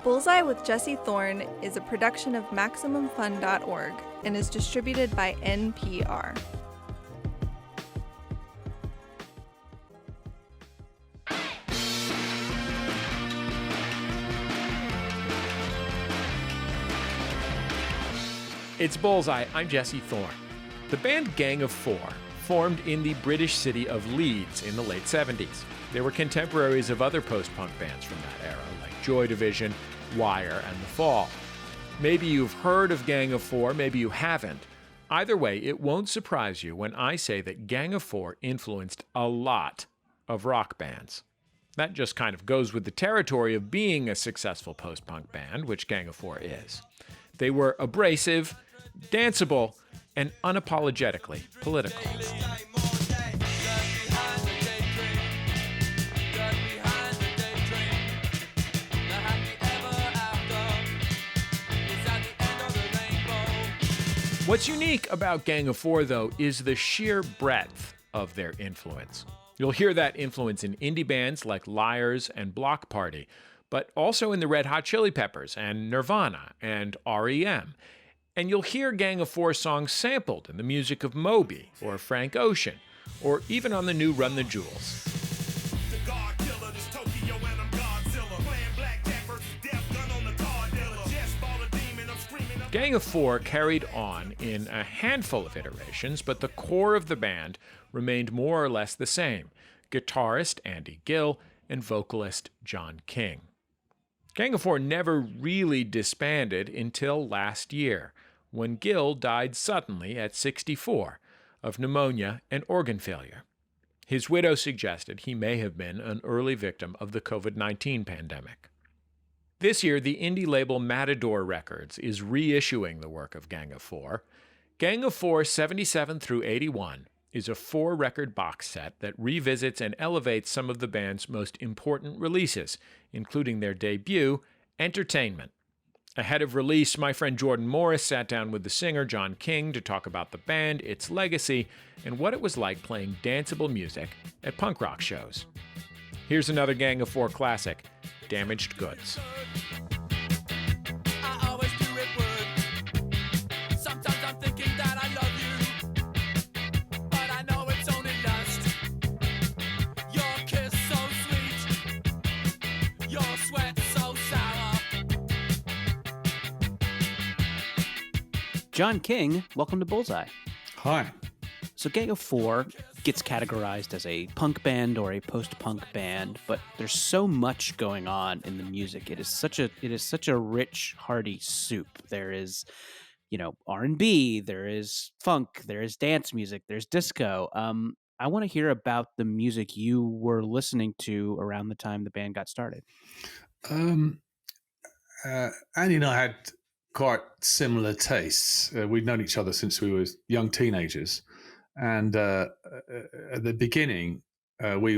Bullseye with Jesse Thorn is a production of MaximumFun.org and is distributed by NPR. It's Bullseye. I'm Jesse Thorn. The band Gang of Four formed in the British city of Leeds in the late 70s. They were contemporaries of other post-punk bands from that era, like Joy Division, Wire, and The Fall. Maybe you've heard of Gang of Four, maybe you haven't. Either way, it won't surprise you when I say that Gang of Four influenced a lot of rock bands. That just kind of goes with the territory of being a successful post-punk band, which Gang of Four is. They were abrasive, danceable, and unapologetically political. What's unique about Gang of Four, though, is the sheer breadth of their influence. You'll hear that influence in indie bands like Liars and Block Party, but also in the Red Hot Chili Peppers and Nirvana and REM. And you'll hear Gang of Four songs sampled in the music of Moby or Frank Ocean, or even on the new Run the Jewels. Gang of Four carried on in a handful of iterations, but the core of the band remained more or less the same: guitarist Andy Gill and vocalist Jon King. Gang of Four never really disbanded until last year, when Gill died suddenly at 64 of pneumonia and organ failure. His widow suggested he may have been an early victim of the COVID-19 pandemic. This year, the indie label Matador Records is reissuing the work of Gang of Four. Gang of Four 77 through 81 is a 4-record box set that revisits and elevates some of the band's most important releases, including their debut, Entertainment. Ahead of release, my friend Jordan Morris sat down with the singer Jon King to talk about the band, its legacy, and what it was like playing danceable music at punk rock shows. Here's another Gang of Four classic, Damaged Goods. Jon King, welcome to Bullseye. Hi. So Gang of Four gets categorized as a punk band or a post-punk band, but there's so much going on in the music. It is such a rich, hearty soup. There is, R&B, there is funk, there is dance music, there's disco. I want to hear about the music you were listening to around the time the band got started. Andy and I had quite similar tastes. We'd known each other since we were young teenagers. And at the beginning, we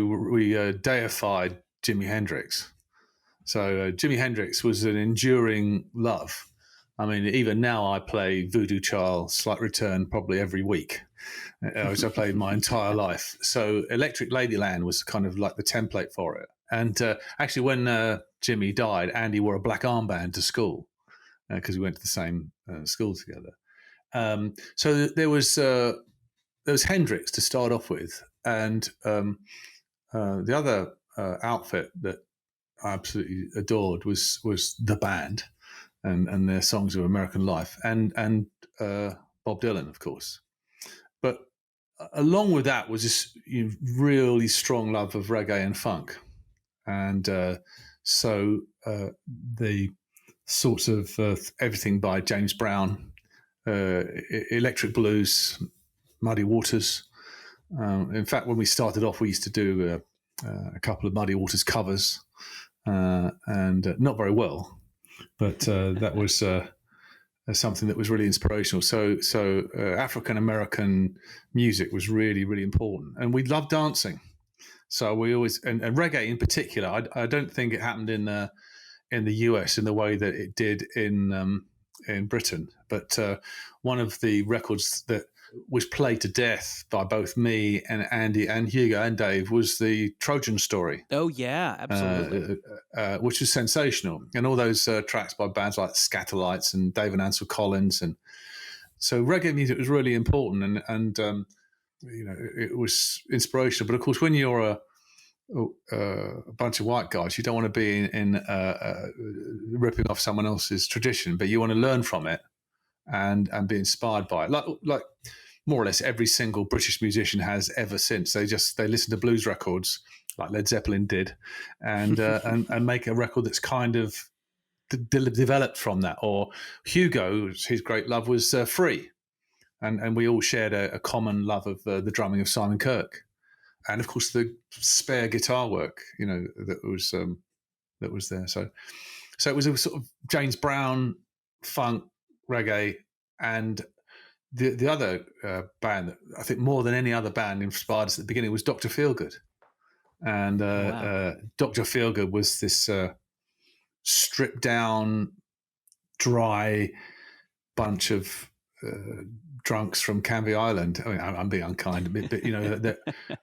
deified Jimi Hendrix. So Jimi Hendrix was an enduring love. I mean, even now I play Voodoo Child, Slight Return probably every week, as I played my entire life. So Electric Ladyland was kind of like the template for it. And actually, when Jimmy died, Andy wore a black armband to school because we went to the same school together. So there was Hendrix to start off with, and the other outfit that I absolutely adored was the band and their songs of American life, and Bob Dylan, of course. But along with that was this really strong love of reggae and funk, and so the sorts of everything by James Brown, electric blues, Muddy Waters. In fact, when we started off, we used to do a couple of Muddy Waters covers, and not very well, but that was something that was really inspirational. So African American music was really, really important, and we loved dancing. So we always and reggae in particular. I don't think it happened in the US in the way that it did in Britain, but one of the records that was played to death by both me and Andy and Hugo and Dave, was the Trojan Story. Oh yeah, absolutely. Which was sensational, and all those tracks by bands like Scatterlights and David Ansel Collins, and so reggae music was really important, and it was inspirational. But of course, when you're a bunch of white guys, you don't want to be in ripping off someone else's tradition, but you want to learn from it and be inspired by it. Like more or less every single British musician has ever since. They listen to blues records like Led Zeppelin did, and make a record that's kind of developed from that. Or Hugo, his great love was free, and we all shared a common love of the drumming of Simon Kirke, and of course the spare guitar work, that was there. So it was a sort of James Brown funk reggae, and the other band that I think more than any other band inspired us at the beginning was Dr. Feelgood. And Dr. Feelgood was this stripped down, dry bunch of drunks from Canvey Island. I mean, I'm being unkind a bit, but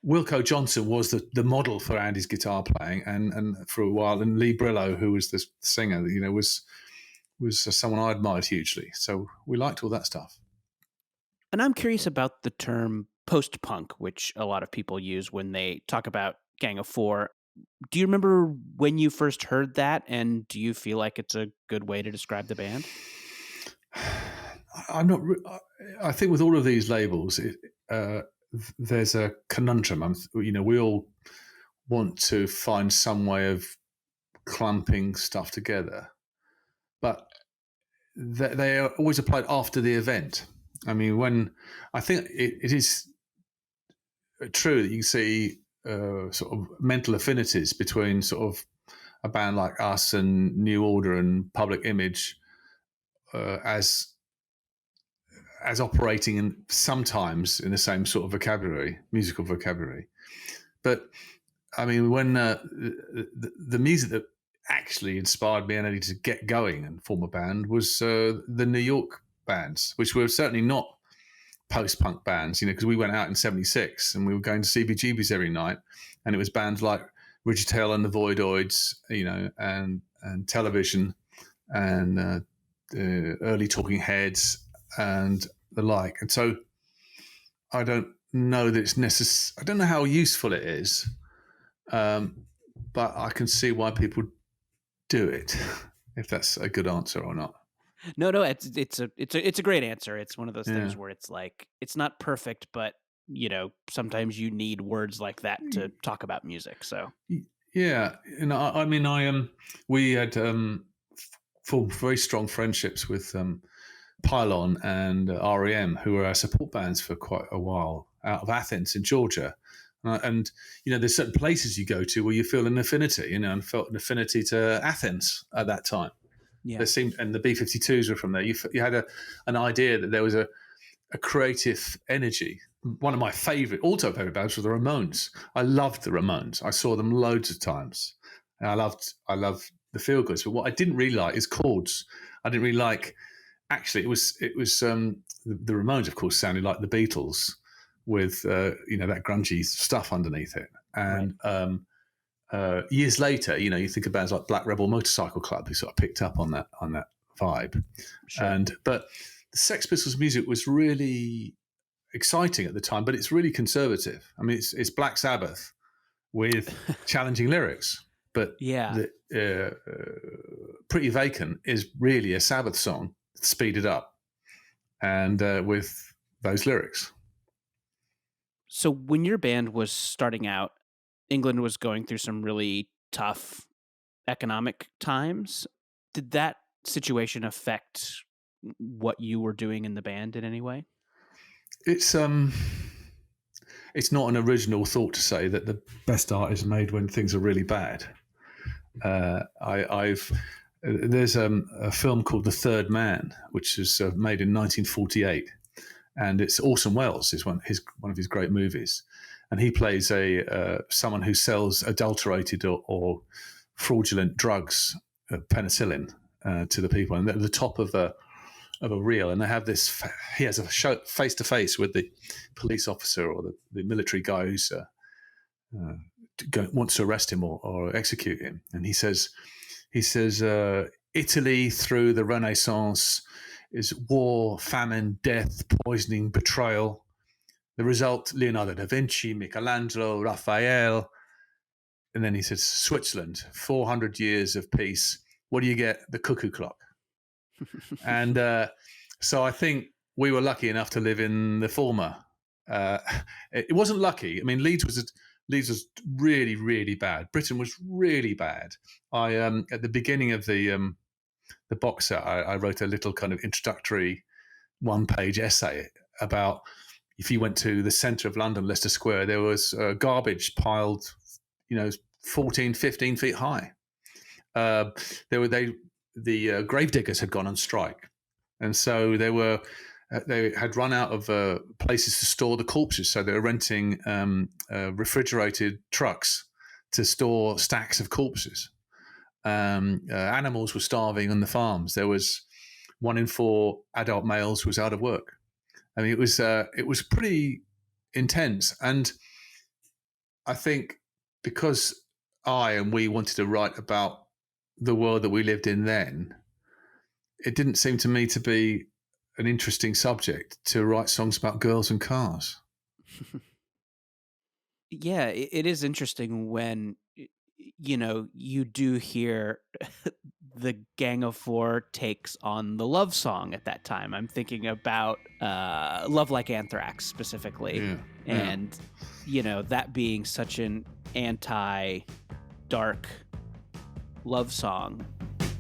Wilco Johnson was the model for Andy's guitar playing, and for a while, and Lee Brillo, who was the singer, was someone I admired hugely. So we liked all that stuff. And I'm curious about the term post-punk, which a lot of people use when they talk about Gang of Four. Do you remember when you first heard that, and do you feel like it's a good way to describe the band? I think with all of these labels, there's a conundrum. We all want to find some way of clumping stuff together, but they are always applied after the event. I mean, when I think it is true that you can see sort of mental affinities between sort of a band like us and New Order and Public Image as operating sometimes in the same sort of musical vocabulary. But I mean, when the music that actually inspired me and Eddie to get going and form a band was the New York bands, which were certainly not post-punk bands, because we went out in '76 and we were going to CBGB's every night, and it was bands like Richard Taylor and the Voidoids, and Television, and early Talking Heads and the like. And so I don't know that it's necessary. I don't know how useful it is, but I can see why people do it, if that's a good answer or not. No, it's a great answer. It's one of those things where it's like, it's not perfect, but sometimes you need words like that to talk about music. So yeah, I mean, we had formed very strong friendships with Pylon and REM, who were our support bands for quite a while, out of Athens in Georgia. And there's certain places you go to where you feel an affinity, and felt an affinity to Athens at that time. Yeah. There seemed, and the B-52s were from there. You had an idea that there was a creative energy. One of my favorite bands was the Ramones. I loved the Ramones. I saw them loads of times. And I loved the feel goods. But what I didn't really like is chords. I didn't really like. Actually, it was the Ramones, of course, sounded like the Beatles with that grungy stuff underneath it. And years later, you think of bands like Black Rebel Motorcycle Club, who sort of picked up on that vibe. Sure. But the Sex Pistols music was really exciting at the time, but it's really conservative. I mean, it's Black Sabbath with challenging lyrics. But Pretty Vacant is really a Sabbath song speeded up and with those lyrics. So when your band was starting out, England was going through some really tough economic times. Did that situation affect what you were doing in the band in any way? It's not an original thought to say that the best art is made when things are really bad. There's a film called The Third Man, which was made in 1948, and it's Orson Welles is one of his great movies, and he plays someone who sells adulterated or fraudulent drugs, penicillin, to the people. And at the top of of a reel, and they have this. He has a show face to face with the police officer or the military guy who's wants to arrest him or execute him, and he says, Italy through the Renaissance is war, famine, death, poisoning, betrayal. The result: Leonardo da Vinci, Michelangelo, Raphael. And then he says, Switzerland, 400 years of peace. What do you get? The cuckoo clock. And so I think we were lucky enough to live in the former. It wasn't lucky. I mean, Leeds was really, really bad. Britain was really bad. I at the beginning of the box set, I wrote a little kind of introductory one-page essay about if you went to the centre of London, Leicester Square, there was garbage piled, 14, 15 feet high. The gravediggers had gone on strike, and so they had run out of places to store the corpses. So they were renting refrigerated trucks to store stacks of corpses. Animals were starving on the farms. There was 1 in 4 adult males was out of work. I mean, it was pretty intense, and I think because we wanted to write about the world that we lived in then, it didn't seem to me to be an interesting subject to write songs about girls and cars. Yeah, it is interesting when, you do hear the Gang of Four takes on the love song at that time. I'm thinking about Love Like Anthrax specifically. Yeah. And, that being such an anti-dark love song.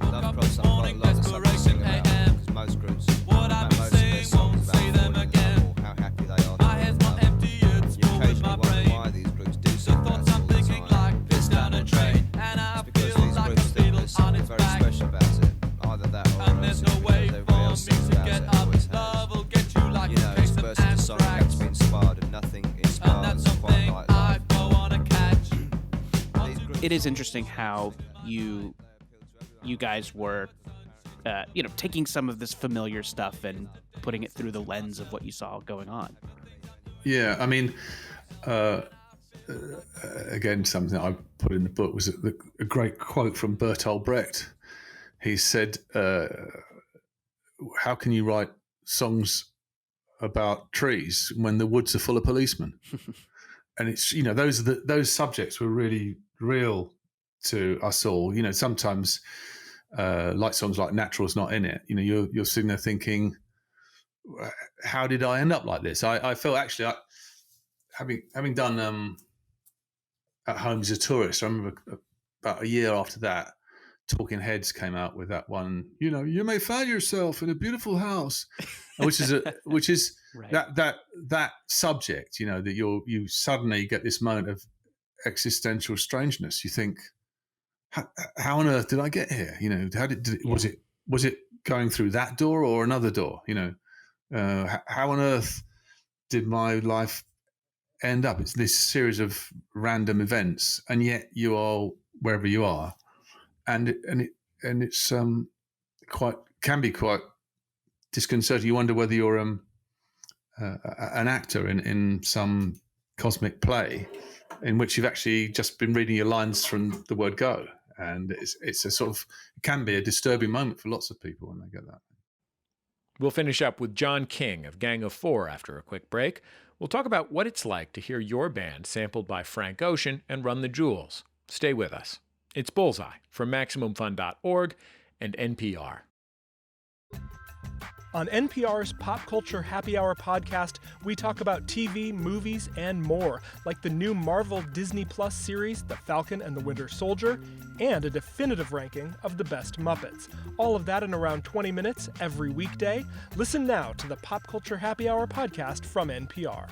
Love props some lot of stuff to sing about, because most groups, most of their songs about falling in love or how happy they are. You occasionally wonder why these groups do sing about things like this down a train. It's because these groups think there's something very special about it. Either that or else it's because everybody else sings about it and always has. It's versus the song has to be inspired and nothing inspires quite like that. It is interesting how you guys were, taking some of this familiar stuff and putting it through the lens of what you saw going on. Yeah, I mean, again, something that I put in the book was a great quote from Bertolt Brecht. He said, how can you write songs about trees when the woods are full of policemen? And it's, those subjects were really real to us all. Sometimes like songs like Natural's not in it. You're sitting there thinking, how did I end up like this? I felt actually, having done At Home as a Tourist, I remember about a year after that, Talking Heads came out with that one, you may find yourself in a beautiful house, which is right. that subject, that you suddenly get this moment of existential strangeness. You think, how on earth did I get here? Was it going through that door or another door? How on earth did my life end up? It's this series of random events, and yet you are wherever you are, and it's can be quite disconcerting. You wonder whether you're an actor in some cosmic play in which you've actually just been reading your lines from the word go. And it's a sort of, it can be a disturbing moment for lots of people when they get that. We'll finish up with Jon King of Gang of Four after a quick break. We'll talk about what it's like to hear your band sampled by Frank Ocean and Run the Jewels. Stay with us. It's Bullseye from MaximumFun.org and NPR. On NPR's Pop Culture Happy Hour podcast, we talk about TV, movies, and more, like the new Marvel Disney Plus series, The Falcon and the Winter Soldier, and a definitive ranking of the best Muppets. All of that in around 20 minutes every weekday. Listen now to the Pop Culture Happy Hour podcast from NPR.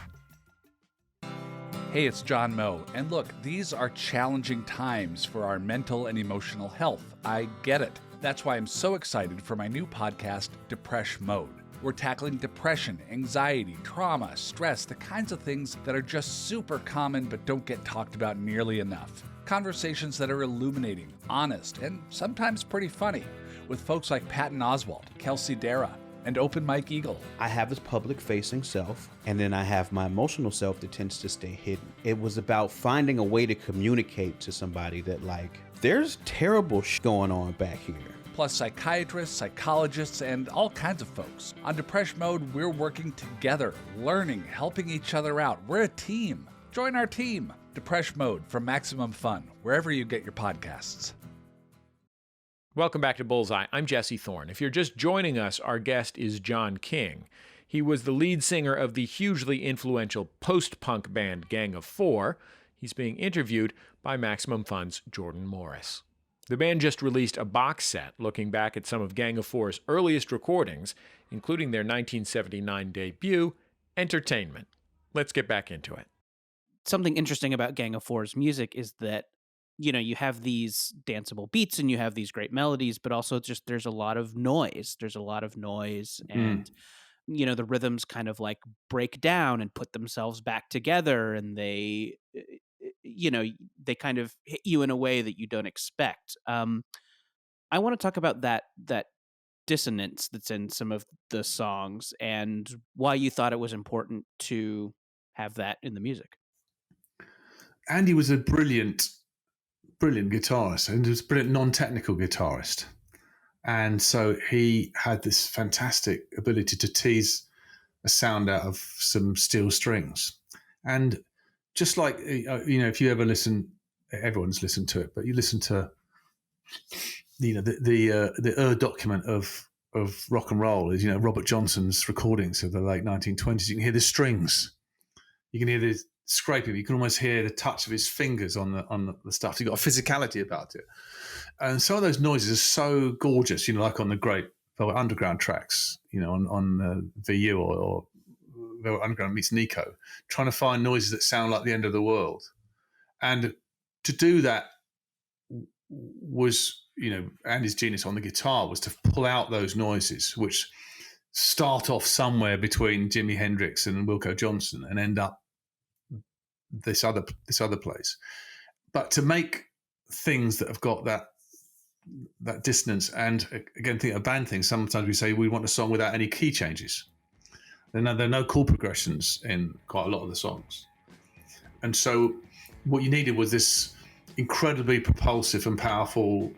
Hey, it's John Moe, and look, these are challenging times for our mental and emotional health. I get it. That's why I'm so excited for my new podcast, Depresh Mode. We're tackling depression, anxiety, trauma, stress, the kinds of things that are just super common but don't get talked about nearly enough. Conversations that are illuminating, honest, and sometimes pretty funny, with folks like Patton Oswalt, Kelsey Darragh, and Open Mike Eagle. I have this public-facing self, and then I have my emotional self that tends to stay hidden. It was about finding a way to communicate to somebody that, like, there's terrible going on back here. Plus psychiatrists, psychologists, and all kinds of folks. On Depression Mode, we're working together, learning, helping each other out. We're a team. Join our team. Depression Mode from Maximum Fun, wherever you get your podcasts. Welcome back to Bullseye. I'm Jesse Thorn. If you're just joining us, our guest is Jon King. He was the lead singer of the hugely influential post-punk band Gang of Four. He's being interviewed by Maximum Fun's Jordan Morris. The band just released a box set looking back at some of Gang of Four's earliest recordings, including their 1979 debut, Entertainment. Let's get back into it. Something interesting about Gang of Four's music is that, you know, you have these danceable beats and you have these great melodies, but also just there's a lot of noise. There's a lot of noise and, you know, the rhythms kind of like break down and put themselves back together, and they, you know, they kind of hit you in a way that you don't expect. I want to talk about that dissonance that's in some of the songs and why you thought it was important to have that in the music. Andy was a brilliant guitarist, and he was a brilliant non-technical guitarist. And so he had this fantastic ability to tease a sound out of some steel strings. And just like, you know, if you ever listen, everyone's listened to it, but you listen to, you know, the document of rock and roll is, you know, Robert Johnson's recordings of the late 1920s. You can hear the strings. You can hear the scraping. You can almost hear the touch of his fingers on the stuff. You've got a physicality about it. And some of those noises are so gorgeous, you know, like on the great Velvet Underground tracks, you know, on VU or Velvet Underground meets Nico, trying to find noises that sound like the end of the world. And to do that was, you know, Andy's genius on the guitar was to pull out those noises, which start off somewhere between Jimi Hendrix and Wilco Johnson and end up this other place. But to make things that have got that dissonance, and again, think a band thing, sometimes we say we want a song without any key changes. There are no chord progressions in quite a lot of the songs. And so what you needed was this incredibly propulsive and powerful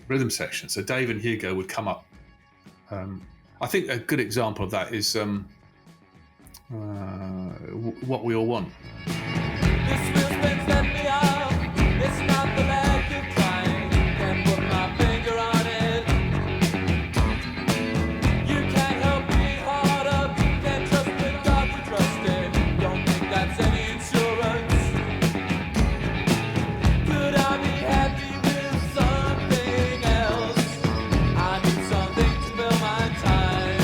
rhythm section. So Dave and Hugo would come up. I think a good example of that is What We All Want. This whisper set me up. It's not the lack of trying. Can't put my finger on it. You can't help being hard up. Can't trust the God we trusted. Don't think that's any insurance. Could I be happy with something else? I need something to fill my time.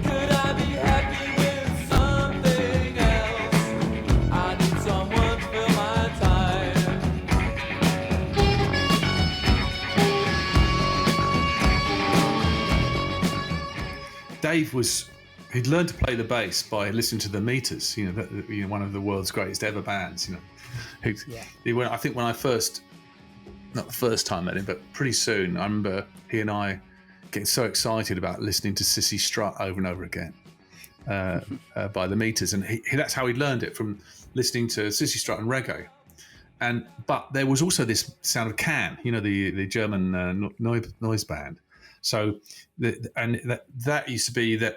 Could I be happy with something else? I need someone to fill my time. Dave he'd learned to play the bass by listening to the Meters, you know, one of the world's greatest ever bands, you know. He went, I think when I first, not the first time I met him, but pretty soon, I remember he and I getting so excited about listening to Sissy Strut over and over again by the Meters. And that's how he learned it, from listening to Sissy Strut and reggae. But there was also this sound of Can, you know, the German noise band. So that used to be that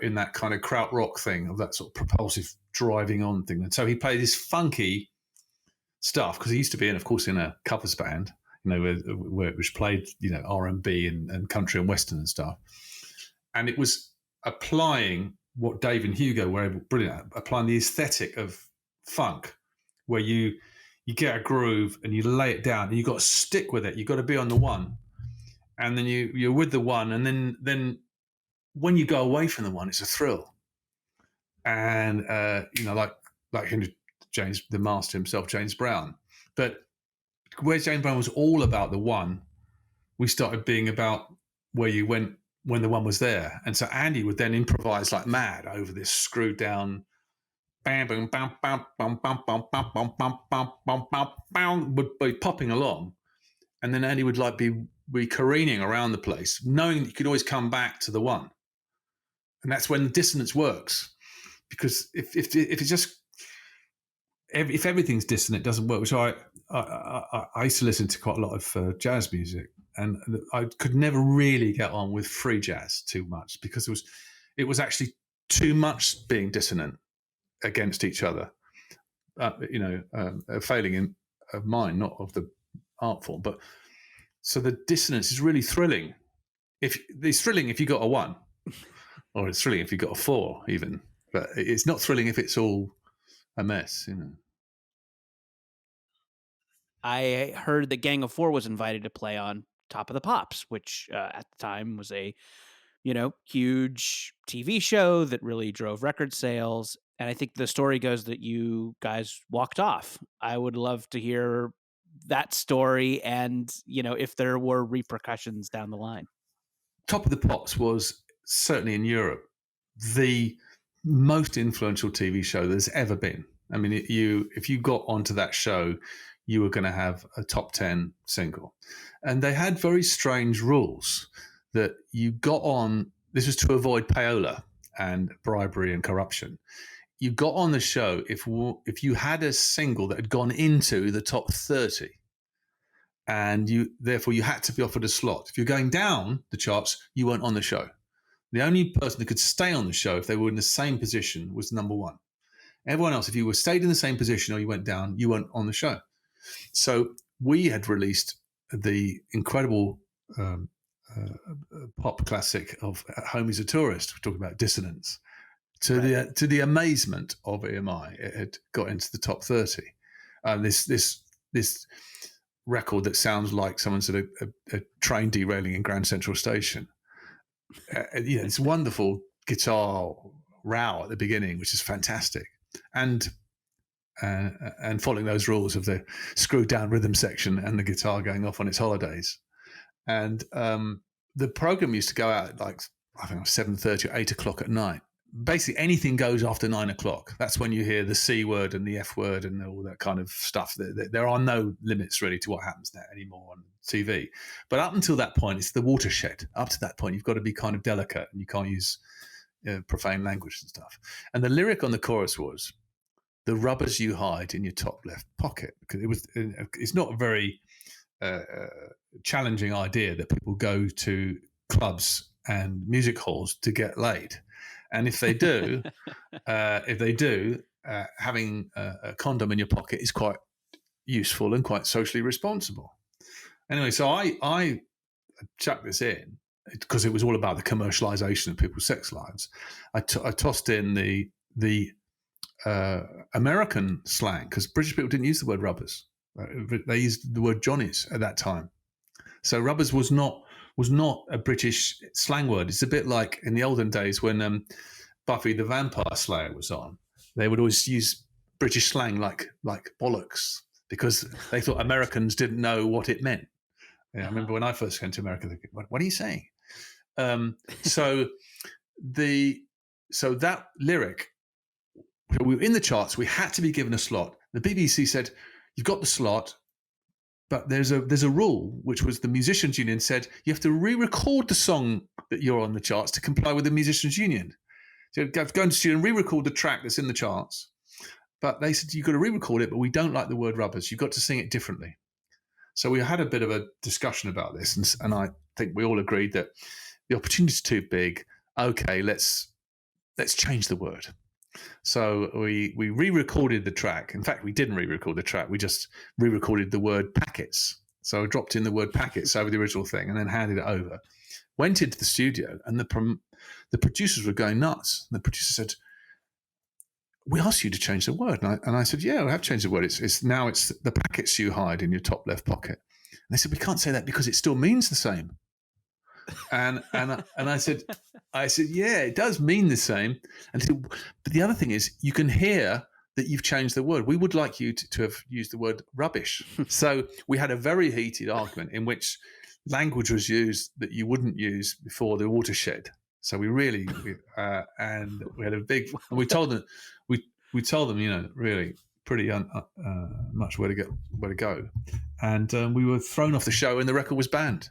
in that kind of krautrock thing, of that sort of propulsive driving on thing. And so he played this funky stuff because he used to be in a covers band, you know, which played, you know, R&B and country and western and stuff. And it was applying what Dave and Hugo were brilliant at, applying the aesthetic of funk, where you get a groove and you lay it down and you got to stick with it. You got to be on the one. And then you're with the one, and then when you go away from the one, it's a thrill. And you know, like James, the master himself, James Brown. But where James Brown was all about the one, we started being about where you went when the one was there. And so Andy would then improvise like mad over this screwed down, bam, bam, bam, bam, bam, bam, bam, bam, bam, bam, bam, bam, bam, would be popping along. and then Andy would like be careening around the place, knowing that you could always come back to the one. And that's when dissonance works, because if it's just if everything's dissonant, it doesn't work. Which I used to listen to quite a lot of jazz music, and I could never really get on with free jazz too much, because it was actually too much being dissonant against each other. A failing of mine, not of the art form, but so the dissonance is really thrilling. It's thrilling if you got a 1, or it's thrilling if you got a 4 even, but it's not thrilling if it's all a mess, I heard that Gang of Four was invited to play on Top of the Pops, which at the time was a, huge TV show that really drove record sales. And I think the story goes that you guys walked off. I would love to hear that story, and, if there were repercussions down the line. Top of the Pops was certainly in Europe the most influential TV show there's ever been. I mean, if you got onto that show, you were going to have a top 10 single. And they had very strange rules that you got on. This was to avoid payola and bribery and corruption. You got on the show if you had a single that had gone into the top 30, and therefore you had to be offered a slot. If you're going down the charts, you weren't on the show. The only person that could stay on the show if they were in the same position was number 1. Everyone else, if you stayed in the same position or you went down, you weren't on the show. So we had released the incredible pop classic of Home is a Tourist. We're talking about Dissonance. To the amazement of EMI, it had got into the top 30. This record that sounds like someone's at a train derailing in Grand Central Station. It's wonderful guitar row at the beginning, which is fantastic, and following those rules of the screwed down rhythm section and the guitar going off on its holidays. And the program used to go out at 7:30 or 8 o'clock at night. Basically anything goes after 9 o'clock. That's when you hear the C word and the F word and all that kind of stuff. There are no limits really to what happens now anymore on TV. But up until that point, it's the watershed. Up to that point, you've got to be kind of delicate, and you can't use profane language and stuff. And the lyric on the chorus was, "The rubbers you hide in your top left pocket," because it's not a very challenging idea that people go to clubs and music halls to get laid. And if they do, having a condom in your pocket is quite useful and quite socially responsible. Anyway, so I chucked this in because it was all about the commercialization of people's sex lives. I tossed in the American slang, because British people didn't use the word rubbers. They used the word Johnnies at that time. So rubbers was not a British slang word. It's a bit like in the olden days when Buffy the Vampire Slayer was on. They would always use British slang like bollocks, because they thought Americans didn't know what it meant. I remember when I first came to America, thinking, what are you saying? So that lyric, we were in the charts. We had to be given a slot. The BBC said, "You've got the slot, but there's a rule," which was the Musicians Union said you have to re-record the song that you're on the charts to comply with the Musicians Union. So you have to go into the studio and re-record the track that's in the charts. But they said, you've got to re-record it, but we don't like the word rubbers. You've got to sing it differently. So we had a bit of a discussion about this, and I think we all agreed that the opportunity is too big. Okay, let's change the word. So we re-recorded the track. In fact, we didn't re-record the track. We just re-recorded the word packets. So I dropped in the word packets over the original thing and then handed it over. Went into the studio, and the producers were going nuts. The producer said, "We asked you to change the word." And I said, "Yeah, we have changed the word. It's now the packets you hide in your top left pocket." And they said, "We can't say that because it still means the same." And I said, "Yeah, it does mean the same." And said, "But the other thing is, you can hear that you've changed the word. We would like you to have used the word rubbish." So we had a very heated argument in which language was used that you wouldn't use before the watershed. So we had a big, and we told them, really, pretty much where to go, and we were thrown off the show, and the record was banned,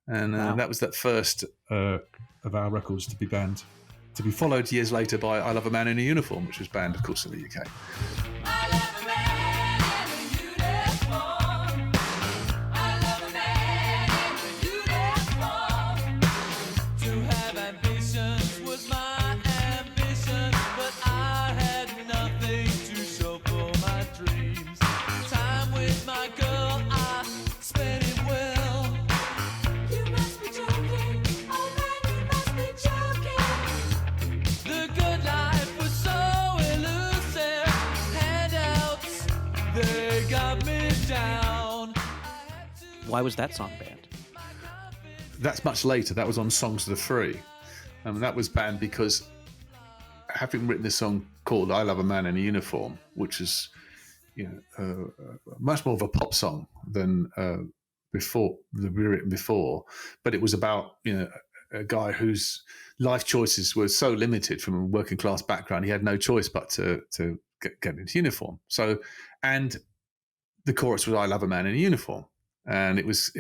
and Wow. that was that first of our records to be banned, to be followed years later by "I Love a Man in a Uniform," which was banned, of course, in the UK. I love a man in a uniform. I love a man in a uniform. To have ambitions was my ambition, but I had nothing to show for my dreams. Time with my girl, I spent it well. You must be joking, oh man, you must be joking. The good life was so elusive. Handouts, they got me down. Why was that song banned? That's much later. That was on Songs of the Free. That was banned because, having written this song called "I Love a Man in a Uniform," which is, much more of a pop song than before that we written before, but it was about a guy whose life choices were so limited from a working class background. He had no choice but to get into uniform. So, and the chorus was "I love a man in a uniform," and it was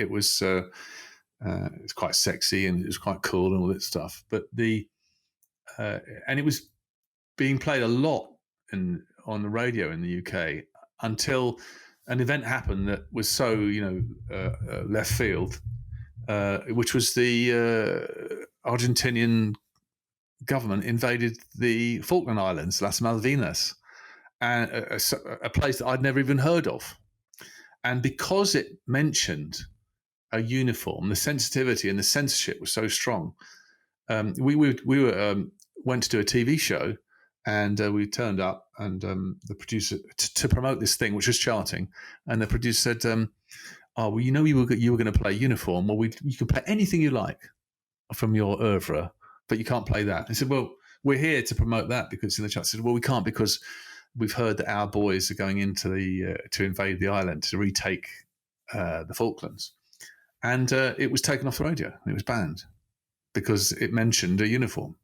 quite sexy and it was quite cool and all that stuff. But and it was being played a lot on the radio in the UK until an event happened that was so left field, which was the Argentinian government invaded the Falkland Islands, Las Malvinas, and a place that I'd never even heard of. And because it mentioned a uniform, the sensitivity and the censorship was so strong. We went to do a TV show, and we turned up, and the producer to promote this thing, which was charting, and the producer said, "Oh, well, you were going to play uniform. Well, you can play anything you like from your oeuvre, but you can't play that." I said, "Well, we're here to promote that because in the chat." I said, "Well, we can't because we've heard that our boys are going into to invade the island to retake the Falklands." And it was taken off the radio. It was banned because it mentioned a uniform.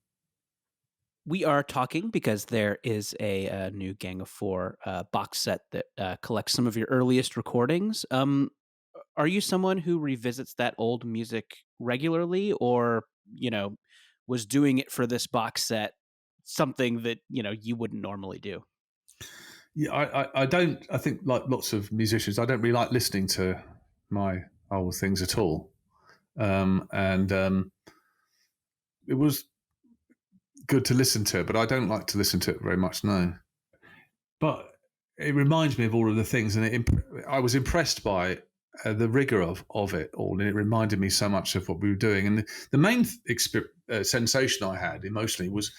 We are talking because there is a new Gang of Four box set that collects some of your earliest recordings. Are you someone who revisits that old music regularly, or was doing it for this box set something that you wouldn't normally do? Yeah, I don't. I think, like lots of musicians, I don't really like listening to my old things at all, and it was good to listen to it, but I don't like to listen to it very much now. But it reminds me of all of the things, and I was impressed by the rigor of it all, and it reminded me so much of what we were doing. And the main sensation I had emotionally was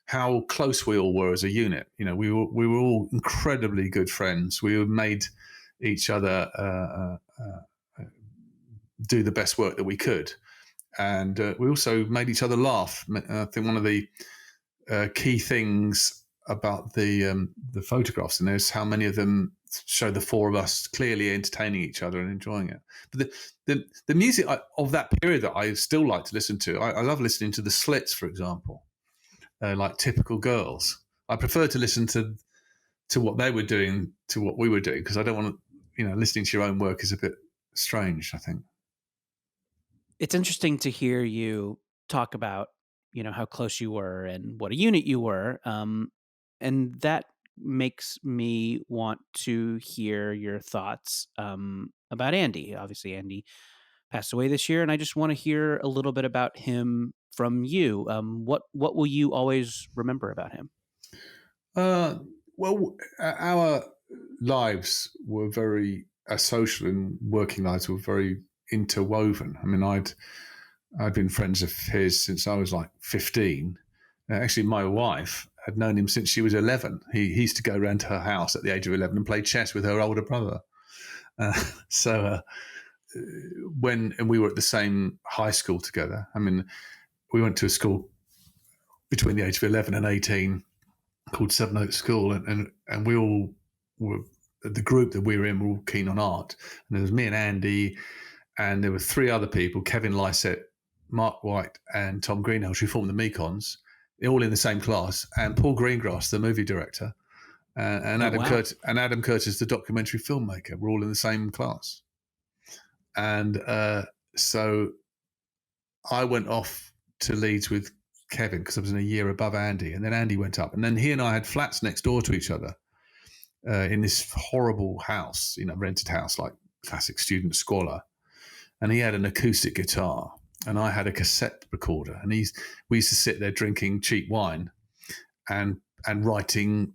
how close we all were as a unit. We were all incredibly good friends. We made each other do the best work that we could, and we also made each other laugh. I think one of the key things about the photographs in there is how many of them show the four of us clearly entertaining each other and enjoying it. But the music of that period that I still like to listen to, I love listening to the Slits, for example, like Typical Girls. I prefer to listen to what they were doing to what we were doing, because I don't want to, listening to your own work is a bit strange, I think. It's interesting to hear you talk about, how close you were and what a unit you were. And that makes me want to hear your thoughts about Andy. Obviously, Andy passed away this year, and I just want to hear a little bit about him from you. What will you always remember about him? Well, our lives were very social and working lives were very interwoven. I mean, I'd been friends of his since I was like 15. Actually, my wife had known him since she was 11. He used to go around to her house at the age of 11 and play chess with her older brother. When we were at the same high school together, I mean, we went to a school between the age of 11 and 18 called Seven Oaks School, and we all were, the group that we were in, were all keen on art. And there was me and Andy, and there were three other people, Kevin Lysett, Mark White, and Tom Greenhouse, who formed the Mekons, all in the same class, and Paul Greengrass, the movie director. and Adam Curtis, the documentary filmmaker, were all in the same class. And so I went off to Leeds with Kevin because I was in a year above Andy, and then Andy went up, and then he and I had flats next door to each other in this horrible house, rented house, like classic student squalor. And he had an acoustic guitar, and I had a cassette recorder, and we used to sit there drinking cheap wine and writing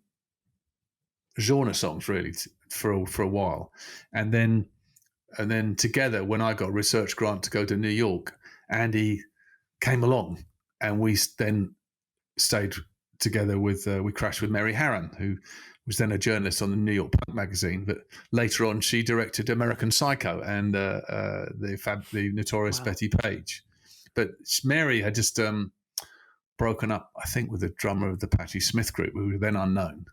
genre songs really for a while, and then together, when I got a research grant to go to New York, Andy came along, and we then stayed together with we crashed with Mary Harron, who was then a journalist on the New York Punk magazine, but later on she directed American Psycho and the notorious Betty Page. But Mary had just broken up, I think, with the drummer of the Patti Smith group, who were then unknown,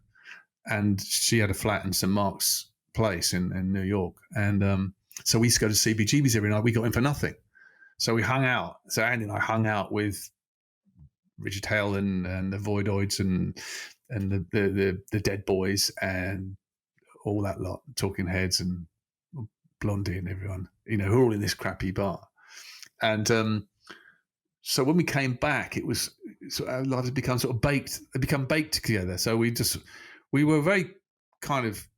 and she had a flat in St. Mark's Place in New York, and so we used to go to CBGB's every night. We got in for nothing, so we hung out. So Andy and I hung out with Richard Hale and the Voidoids and the Dead Boys and all that lot, Talking Heads and Blondie and everyone, who are all in this crappy bar. And so when we came back, it was our lives had become sort of baked. They become baked together. So we were very kind of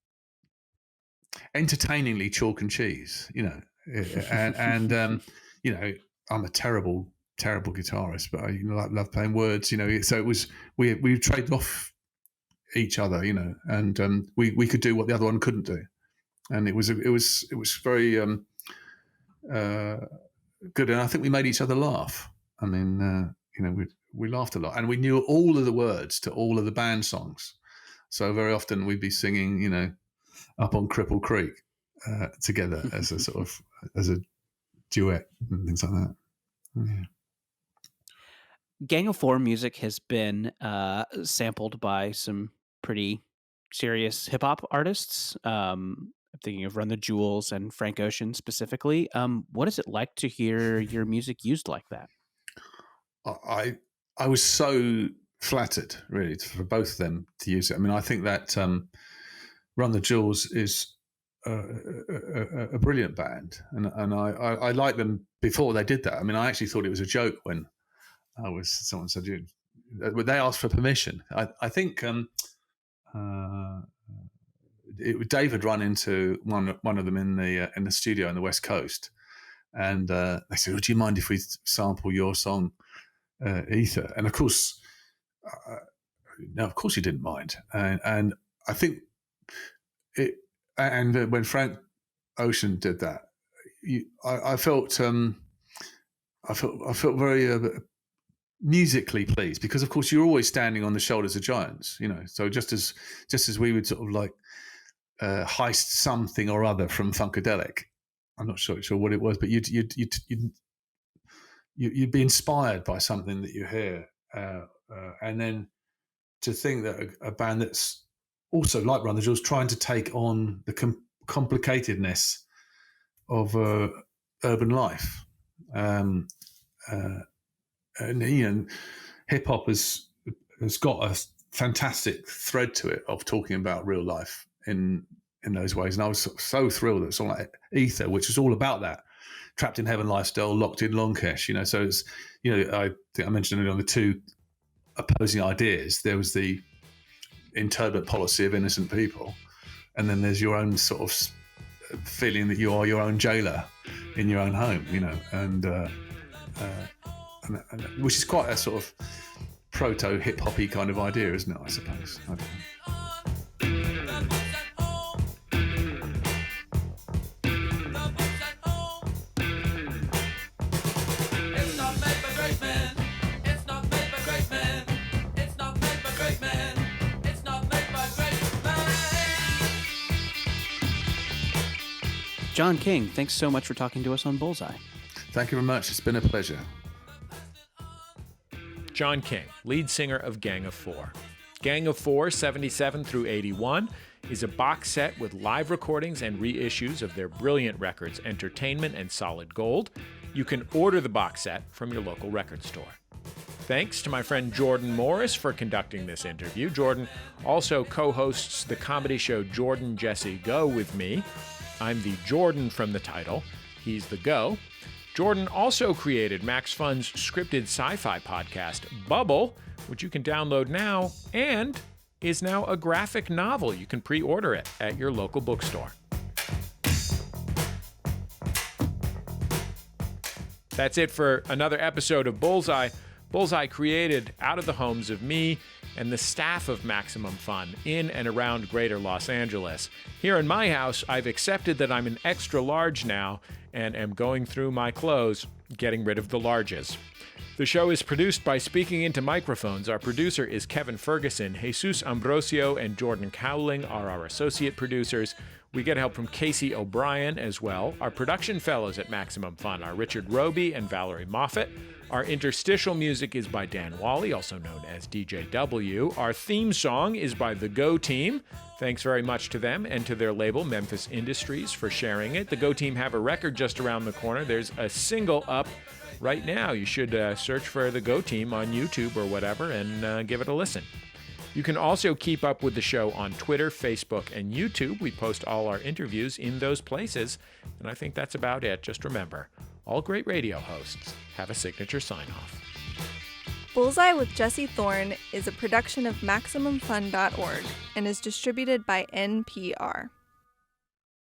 entertainingly chalk and cheese, and I'm a terrible guitarist, but I love playing words, so it was we traded off each other, and we could do what the other one couldn't do, and it was very good, and I think we made each other laugh. I mean, we laughed a lot, and we knew all of the words to all of the band songs, so very often we'd be singing, Up on Cripple Creek together as a sort of as a duet and things like that. Yeah. Gang of Four music has been sampled by some pretty serious hip hop artists. I'm thinking of Run the Jewels and Frank Ocean specifically. What is it like to hear your music used like that? I was so flattered, really, for both of them to use it. I mean, I think that Run the Jewels is a brilliant band, and I liked them before they did that. I mean, I actually thought it was a joke when someone said, they asked for permission. I think Dave had run into one of them in the studio on the West Coast, and they said, "Would you mind if we sample your song, Ether?" And of course, no, of course he didn't mind. And I think it. And when Frank Ocean did that, I felt very musically pleased, because of course you're always standing on the shoulders of giants, So just as we would sort of like heist something or other from Funkadelic, I'm not sure what it was, but you'd be inspired by something that you hear, and then to think that a band that's also like Run the Jewels trying to take on the complicatedness of urban life, and hip hop has got a fantastic thread to it of talking about real life in those ways. And I was so thrilled that a song like Ether, which is all about that trapped in heaven lifestyle, locked in Longkesh, So it's I think I mentioned earlier on the two opposing ideas. There was the inturbate policy of innocent people, and then there's your own sort of feeling that you are your own jailer in your own home, and which is quite a sort of proto hip hoppy kind of idea, isn't it? I suppose. I don't know. Jon King, thanks so much for talking to us on Bullseye. Thank you very much. It's been a pleasure. Jon King, lead singer of Gang of Four. Gang of Four, 77 through 81, is a box set with live recordings and reissues of their brilliant records, Entertainment and Solid Gold. You can order the box set from your local record store. Thanks to my friend Jordan Morris for conducting this interview. Jordan also co-hosts the comedy show Jordan Jesse Go with me. I'm the Jordan from the title. He's the Go. Jordan also created Max Fun's scripted sci-fi podcast, Bubble, which you can download now, and is now a graphic novel. You can pre-order it at your local bookstore. That's it for another episode of Bullseye. Bullseye created out of the homes of me and the staff of Maximum Fun in and around greater Los Angeles. Here in my house, I've accepted that I'm an extra large now and am going through my clothes, getting rid of the larges. The show is produced by Speaking Into Microphones. Our producer is Kevin Ferguson. Jesus Ambrosio and Jordan Cowling are our associate producers. We get help from Casey O'Brien as well. Our production fellows at Maximum Fun are Richard Roby and Valerie Moffett. Our interstitial music is by Dan Wally, also known as DJW. Our theme song is by The Go Team. Thanks very much to them and to their label, Memphis Industries, for sharing it. The Go Team have a record just around the corner. There's a single up right now. You should search for The Go Team on YouTube or whatever and give it a listen. You can also keep up with the show on Twitter, Facebook, and YouTube. We post all our interviews in those places. And I think that's about it. Just remember, all great radio hosts have a signature sign-off. Bullseye with Jesse Thorn is a production of MaximumFun.org and is distributed by NPR.